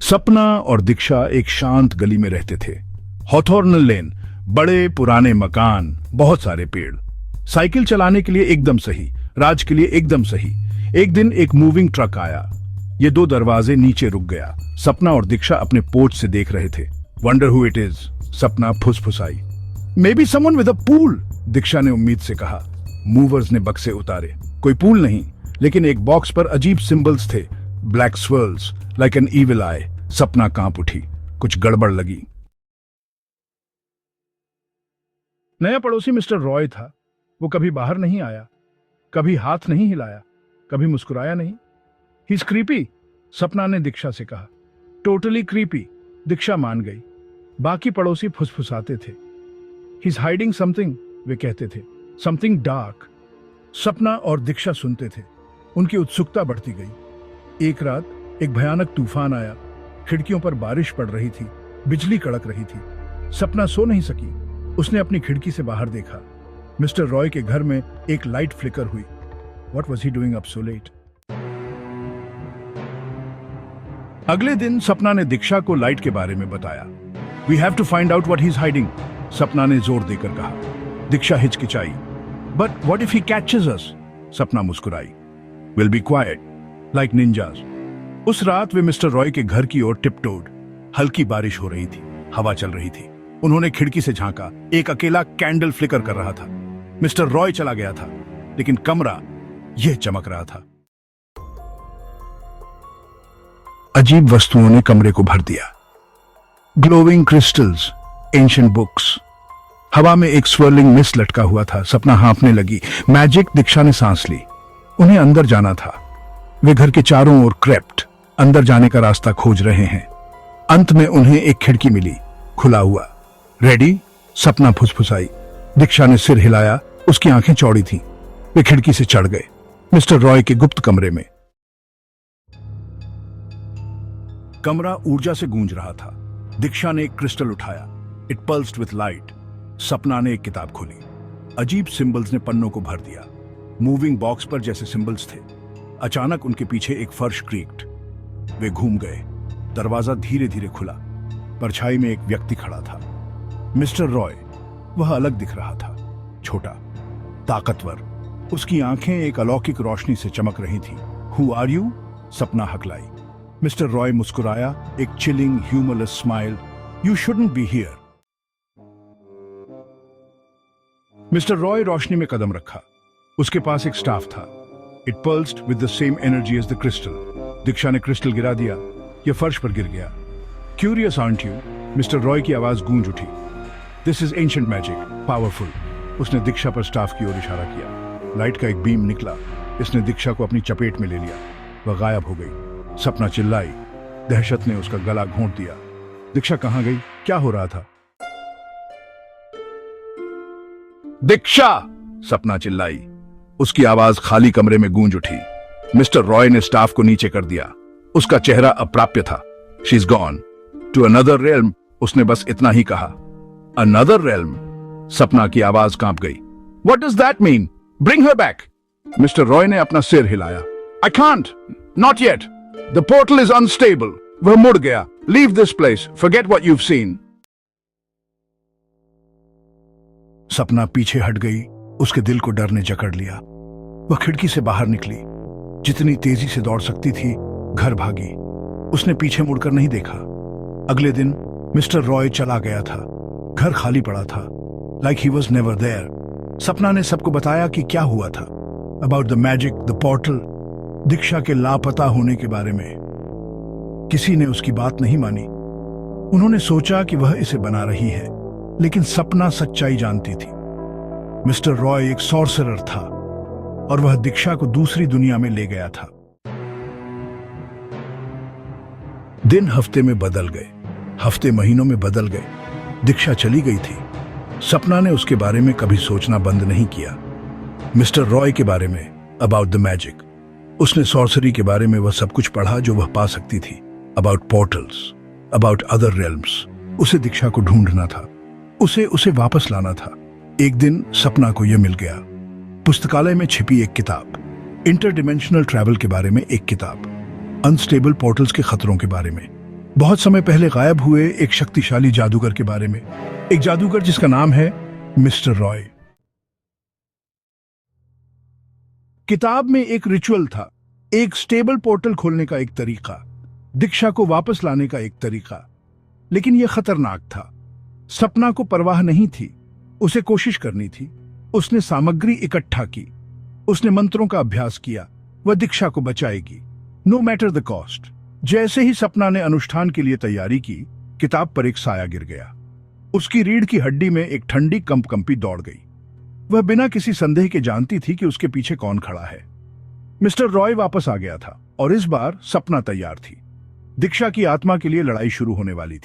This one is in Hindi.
सपना और दीक्षा एक शांत गली में रहते थे। हॉथॉर्न लेन, बड़े पुराने मकान, बहुत सारे पेड़। साइकिल चलाने के लिए एकदम सही, राज के लिए एकदम सही। एक दिन एक मूविंग ट्रक आया। ये दो दरवाजे नीचे रुक गया। सपना और दीक्षा अपने पोर्च से देख रहे थे। Wonder who it is, Sapna फुसफुसाई। Maybe someone with a pool, Diksha ने उम्मीद से कहा। मूवर्स ने बक्से उतारे। कोई पूल नहीं, लेकिन एक बॉक्स पर अजीब सिंबल्स थे, black swirls like an evil eye. Sapna कांप उठी, कुछ गड़बड़ लगी। नया पड़ोसी मिस्टर रॉय था। वो कभी बाहर नहीं आया, कभी हाथ नहीं हिलाया, कभी मुस्कुराया नहीं। ही इज क्रीपी, सपना ने दीक्षा से कहा। टोटली क्रीपी, दीक्षा मान गई। बाकी पड़ोसी फुसफुसाते थे। ही इज हाइडिंग समथिंग, वे कहते थे, समथिंग डार्क। सपना और दीक्षा सुनते थे। उनकी उत्सुकता बढ़ती गई। एक रात एक भयानक तूफान आया। खिड़कियों पर बारिश पड़ रही थी, बिजली कड़क रही थी। सपना सो नहीं सकी। उसने अपनी खिड़की से बाहर देखा। मिस्टर रॉय के घर में एक लाइट फ्लिकर हुई। What was he doing up so late? अगले दिन सपना ने दीक्षा को लाइट के बारे में बताया। We have to find out what he's hiding, सपना ने जोर देकर कहा। दीक्षा हिचकिचाई। But what if he catches us? सपना मुस्कुराई। We'll be quiet, like ninjas. उस रात वे मिस्टर रॉय के घर की ओर टिपटोड। हल्की बारिश हो रही थी, हवा चल रही थी। उन्होंने खिड़की से झांका। एक अकेला कैंडल फ्लिकर कर रहा था। मिस्टर रॉय चला गया था, लेकिन कमरा यह चमक रहा था। अजीब वस्तुओं ने कमरे को भर दिया। Glowing crystals, ancient books. हवा में एक स्वर्लिंग मिस्ट लटका हुआ था। सपना हाँफने लगी। मैजिक, दीक्षा ने सांस ली। उन्हें अंदर जाना था। वे घर के चारों ओर क्रेप्ट, अंदर जाने का रास्ता खोज रहे हैं। अंत में उन्हें एक खिड़की मिली, खुला हुआ। रेडी, सपना फुसफुसाई। दीक्षा ने सिर हिलाया। उसकी आंखें चौड़ी थीं। वे खिड़की से चढ़ गए, मिस्टर रॉय के गुप्त कमरे में। कमरा ऊर्जा से गूंज रहा था। दीक्षा ने एक क्रिस्टल उठाया। It pulsed with light. सपना ने एक किताब खोली। अजीब सिंबल्स ने पन्नों को भर दिया। मूविंग बॉक्स पर जैसे सिंबल्स थे। अचानक उनके पीछे एक फर्श क्रीक्ड। वे घूम गए। दरवाजा धीरे धीरे खुला। परछाई में एक व्यक्ति खड़ा था। मिस्टर रॉय। वह अलग दिख रहा था, छोटा, ताकतवर। उसकी आंखें एक अलौकिक रोशनी से चमक रही थीं। Who are you? सपना हकलाई। मिस्टर रॉय मुस्कुराया, एक chilling humourless smile. You shouldn't be here. Mister Roy रोशनी में कदम रखा। उसके पास एक स्टाफ था। It pulsed with the same energy as the crystal. Diksha ने क्रिस्टल गिरा दिया। यह फर्श पर गिर गया। Curious aren't you? Mister Roy की आवाज गूंज उठी। This is ancient magic, powerful. उसने दीक्षा पर स्टाफ की ओर इशारा किया। लाइट का एक बीम निकला। इसने दीक्षा को अपनी चपेट में ले लिया। वह गायब हो गई। सपना चिल्लाई। दहशत ने उसका गला घोंट दिया। दीक्षा कहां गई? क्या हो रहा था? दीक्षा! सपना चिल्लाई। उसकी आवाज खाली कमरे में गूंज उठी। मिस्टर रॉय ने स्टाफ को नीचे कर दिया। उसका चेहरा अप्राप्य था। She is gone to another realm, उसने बस इतना ही कहा। Another realm? सपना की आवाज कांप गई। What does that mean? Bring her back. Mister Roy ने अपना सिर हिलाया। I can't, not yet. The portal is unstable. वह मुड़ गया। Leave this place, forget what you've seen। सपना पीछे हट गई। उसके दिल को डर ने जकड़ लिया। वह खिड़की से बाहर निकली। जितनी तेजी से दौड़ सकती थी, घर भागी। उसने पीछे मुड़कर नहीं देखा। अगले दिन मिस्टर रॉय चला गया था। घर खाली पड़ा था, like he was never there. Sapna ने सबको बताया कि क्या हुआ था। About the magic, the portal, Diksha के लापता होने के बारे में। किसी ने उसकी बात नहीं मानी। उन्होंने सोचा कि वह इसे बना रही है, लेकिन सपना सच्चाई जानती थी। मिस्टर रॉय एक सॉर्सरर था और वह दीक्षा को दूसरी दुनिया में ले गया था। दिन हफ्ते में बदल गए, हफ्ते महीनों में बदल गए। दीक्षा चली गई थी। सपना ने उसके बारे में कभी सोचना बंद नहीं किया। मिस्टर रॉय के बारे में, अबाउट द मैजिक। उसने सॉर्सरी के बारे में वह सब कुछ पढ़ा जो वह पा सकती थी। About portals, about other realms. उसे दीक्षा को ढूंढना था। उसे वापस लाना था। एक दिन सपना को यह मिल गया। पुस्तकालय में छिपी एक किताब, इंटरडिमेंशनल ट्रैवल के बारे में एक किताब, अनस्टेबल पोर्टल्स के खतरों के बारे में। बहुत समय पहले गायब हुए एक शक्तिशाली जादूगर के बारे में। एक जादूगर जिसका नाम है मिस्टर रॉय। किताब में एक रिचुअल था, एक स्टेबल पोर्टल खोलने का एक तरीका, दीक्षा को वापस लाने का एक तरीका। लेकिन यह खतरनाक था। सपना को परवाह नहीं थी, उसे कोशिश करनी थी। उसने सामग्री इकट्ठा की, उसने मंत्रों का अभ्यास किया। वह दीक्षा को बचाएगी, नो मैटर द कॉस्ट। जैसे ही सपना ने अनुष्ठान के लिए तैयारी की, किताब पर एक साया गिर गया। उसकी रीढ़ की हड्डी में एक ठंडी कंपकंपी दौड़ गई। वह बिना किसी संदेह के जानती थी कि उसके पीछे कौन खड़ा है। मिस्टर रॉय वापस आ गया था और इस बार सपना तैयार थी। दीक्षा की आत्मा के लिए लड़ाई शुरू होने वाली थी।